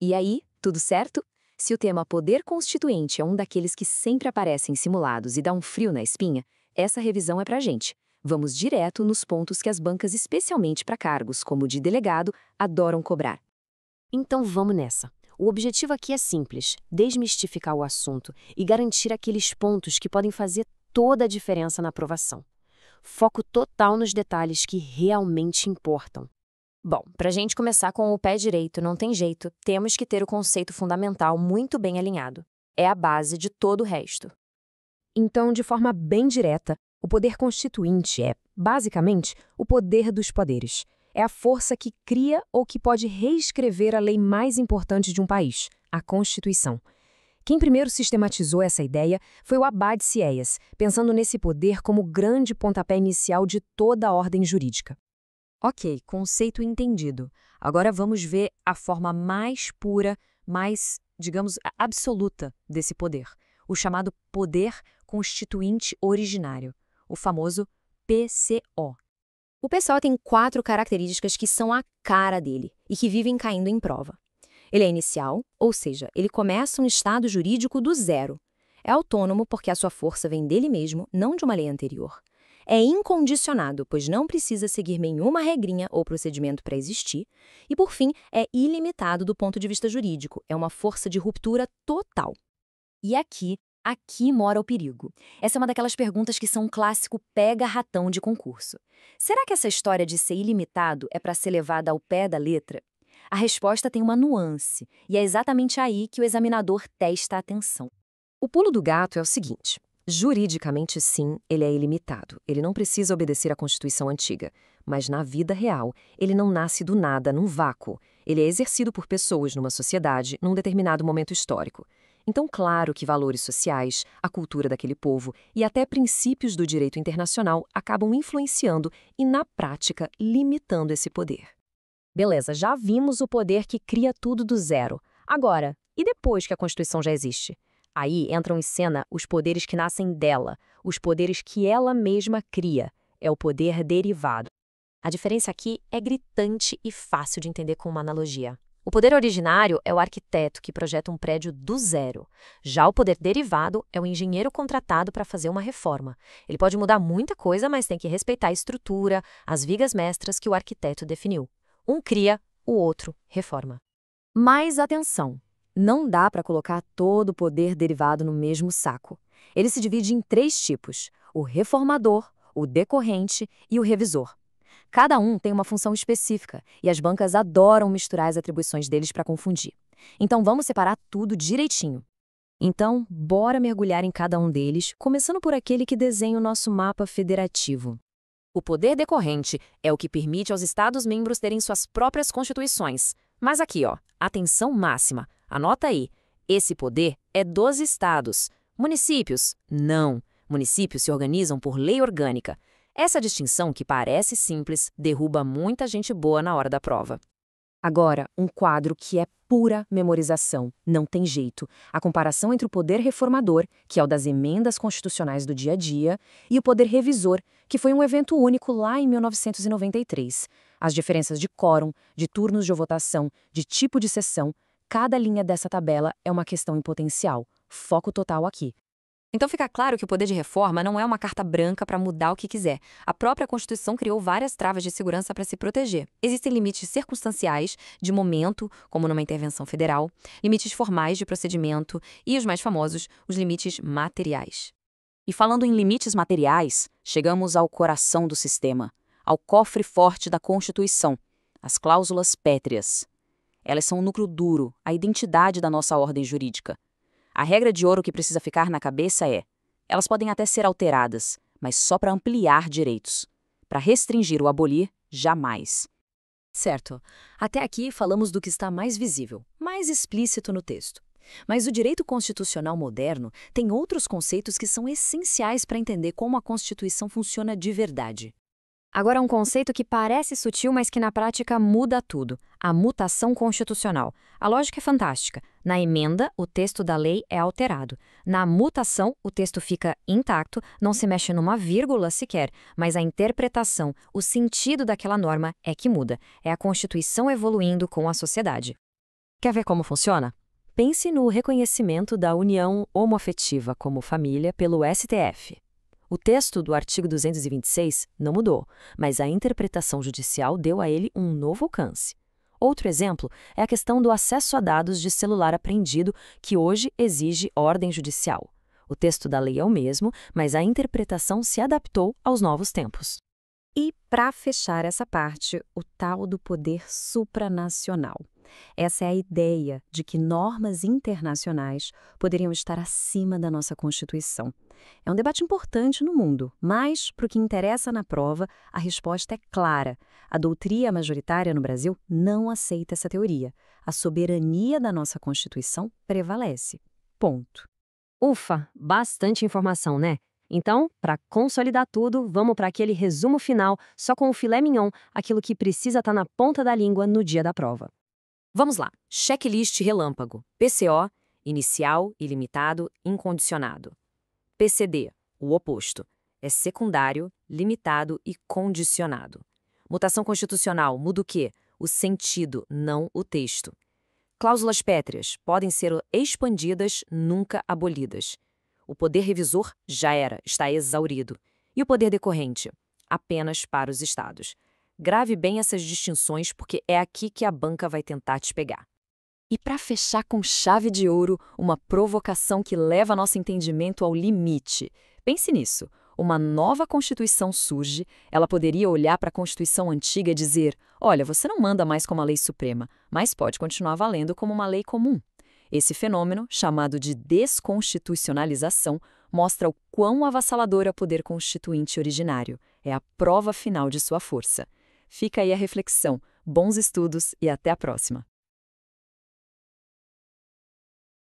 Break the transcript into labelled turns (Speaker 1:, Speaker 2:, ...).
Speaker 1: E aí, tudo certo? Se o tema poder constituinte é um daqueles que sempre aparecem em simulados e dá um frio na espinha, essa revisão é pra gente. Vamos direto nos pontos que as bancas, especialmente para cargos como o de delegado, adoram cobrar.
Speaker 2: Então vamos nessa. O objetivo aqui é simples: desmistificar o assunto e garantir aqueles pontos que podem fazer toda a diferença na aprovação. Foco total nos detalhes que realmente importam.
Speaker 3: Bom, para a gente começar com o pé direito, não tem jeito, temos que ter o conceito fundamental muito bem alinhado. É a base de todo o resto.
Speaker 4: Então, de forma bem direta, o poder constituinte é, basicamente, o poder dos poderes. É a força que cria ou que pode reescrever a lei mais importante de um país, a Constituição. Quem primeiro sistematizou essa ideia foi o Abad Sieyès, pensando nesse poder como o grande pontapé inicial de toda a ordem jurídica.
Speaker 1: Ok, conceito entendido. Agora vamos ver a forma mais pura, mais, digamos, absoluta desse poder. O chamado poder constituinte originário, o famoso PCO. O PCO tem 4 características que são a cara dele e que vivem caindo em prova. Ele é inicial, ou seja, ele começa um estado jurídico do zero. É autônomo porque a sua força vem dele mesmo, não de uma lei anterior. É incondicionado, pois não precisa seguir nenhuma regrinha ou procedimento para existir. E, por fim, é ilimitado do ponto de vista jurídico. É uma força de ruptura total. E aqui mora o perigo. Essa é uma daquelas perguntas que são um clássico pega-ratão de concurso. Será que essa história de ser ilimitado é para ser levada ao pé da letra? A resposta tem uma nuance, e é exatamente aí que o examinador testa a atenção.
Speaker 4: O pulo do gato é o seguinte: juridicamente, sim, ele é ilimitado. Ele não precisa obedecer à Constituição antiga. Mas na vida real, ele não nasce do nada, num vácuo. Ele é exercido por pessoas numa sociedade, num determinado momento histórico. Então, claro que valores sociais, a cultura daquele povo e até princípios do direito internacional acabam influenciando e, na prática, limitando esse poder. Beleza, já vimos o poder que cria tudo do zero. Agora, e depois que a Constituição já existe? Aí entram em cena os poderes que nascem dela, os poderes que ela mesma cria. É o poder derivado.
Speaker 3: A diferença aqui é gritante e fácil de entender com uma analogia. O poder originário é o arquiteto que projeta um prédio do zero. Já o poder derivado é o engenheiro contratado para fazer uma reforma. Ele pode mudar muita coisa, mas tem que respeitar a estrutura, as vigas mestras que o arquiteto definiu. Um cria, o outro reforma.
Speaker 1: Mas atenção! Não dá para colocar todo o poder derivado no mesmo saco. Ele se divide em 3 tipos: o reformador, o decorrente e o revisor. Cada um tem uma função específica e as bancas adoram misturar as atribuições deles para confundir. Então vamos separar tudo direitinho. Então, bora mergulhar em cada um deles, começando por aquele que desenha o nosso mapa federativo.
Speaker 3: O poder decorrente é o que permite aos Estados-membros terem suas próprias constituições. Mas aqui, atenção máxima. Anota aí, esse poder é dos estados. Municípios? Não. Municípios se organizam por lei orgânica. Essa distinção, que parece simples, derruba muita gente boa na hora da prova.
Speaker 4: Agora, um quadro que é pura memorização. Não tem jeito. A comparação entre o poder reformador, que é o das emendas constitucionais do dia a dia, e o poder revisor, que foi um evento único lá em 1993. As diferenças de quórum, de turnos de votação, de tipo de sessão, cada linha dessa tabela é uma questão em potencial. Foco total aqui.
Speaker 3: Então fica claro que o poder de reforma não é uma carta branca para mudar o que quiser. A própria Constituição criou várias travas de segurança para se proteger. Existem limites circunstanciais, de momento, como numa intervenção federal, limites formais de procedimento e, os mais famosos, os limites materiais.
Speaker 5: E falando em limites materiais, chegamos ao coração do sistema, ao cofre forte da Constituição, as cláusulas pétreas. Elas são o núcleo duro, a identidade da nossa ordem jurídica. A regra de ouro que precisa ficar na cabeça é: elas podem até ser alteradas, mas só para ampliar direitos. Para restringir ou abolir, jamais.
Speaker 1: Certo. Até aqui falamos do que está mais visível, mais explícito no texto. Mas o direito constitucional moderno tem outros conceitos que são essenciais para entender como a Constituição funciona de verdade. Agora, um conceito que parece sutil, mas que na prática muda tudo: a mutação constitucional. A lógica é fantástica. Na emenda, o texto da lei é alterado. Na mutação, o texto fica intacto, não se mexe numa vírgula sequer, mas a interpretação, o sentido daquela norma é que muda. É a Constituição evoluindo com a sociedade.
Speaker 4: Quer ver como funciona? Pense no reconhecimento da união homoafetiva como família pelo STF. O texto do artigo 226 não mudou, mas a interpretação judicial deu a ele um novo alcance. Outro exemplo é a questão do acesso a dados de celular apreendido, que hoje exige ordem judicial. O texto da lei é o mesmo, mas a interpretação se adaptou aos novos tempos.
Speaker 1: E, para fechar essa parte, o tal do poder supranacional. Essa é a ideia de que normas internacionais poderiam estar acima da nossa Constituição. É um debate importante no mundo, mas, para o que interessa na prova, a resposta é clara. A doutrina majoritária no Brasil não aceita essa teoria. A soberania da nossa Constituição prevalece. Ponto.
Speaker 4: Ufa, bastante informação, né? Então, para consolidar tudo, vamos para aquele resumo final, só com o filé mignon, aquilo que precisa estar na ponta da língua no dia da prova.
Speaker 3: Vamos lá. Checklist relâmpago. PCO, inicial, ilimitado, incondicionado. PCD, o oposto. É secundário, limitado e condicionado. Mutação constitucional muda o quê? O sentido, não o texto. Cláusulas pétreas podem ser expandidas, nunca abolidas. O poder revisor já era, está exaurido. E o poder decorrente? Apenas para os estados. Grave bem essas distinções, porque é aqui que a banca vai tentar te pegar. E para fechar com chave de ouro, uma provocação que leva nosso entendimento ao limite. Pense nisso. Uma nova Constituição surge, ela poderia olhar para a Constituição antiga e dizer: olha, você não manda mais como a lei suprema, mas pode continuar valendo como uma lei comum. Esse fenômeno, chamado de desconstitucionalização, mostra o quão avassalador é o poder constituinte originário. É a prova final de sua força. Fica aí a reflexão. Bons estudos e até a próxima!